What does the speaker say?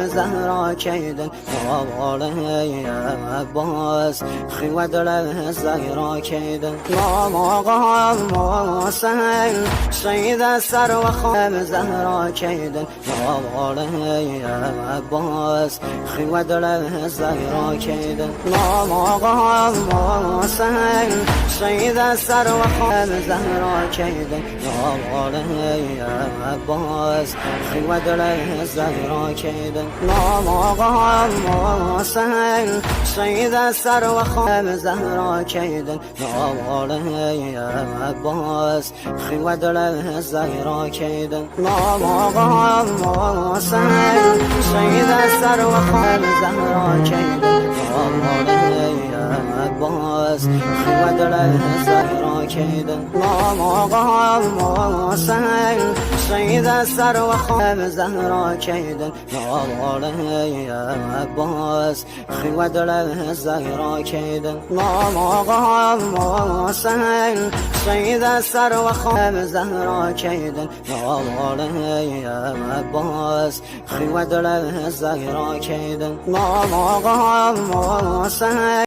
زهرا كيدا وعلي عباس خواد له زهرا كيدا ما سهل شيد سر وخام زهرا كيدا وعلي عباس خواد له زهرا كيدا ما سهل شيد سر وخام زهرا كيدا وعلي عباس خواد له زهرا كيدا ما سهل شيد سر وخام زهرا كيدا وعلي عباس خواد له زهرا كيدا ما سهل شيد سر وخام زهرا كيدا وعلي عباس خواد له زهرا كيدا ما سهل شيد سر وخام زهرا كيدا وعلي عباس خواد له زهرا كيدا ما سهل شيد سر وخام زهرا كيدا وعلي عباس خواد له زهرا كيدا ما سهل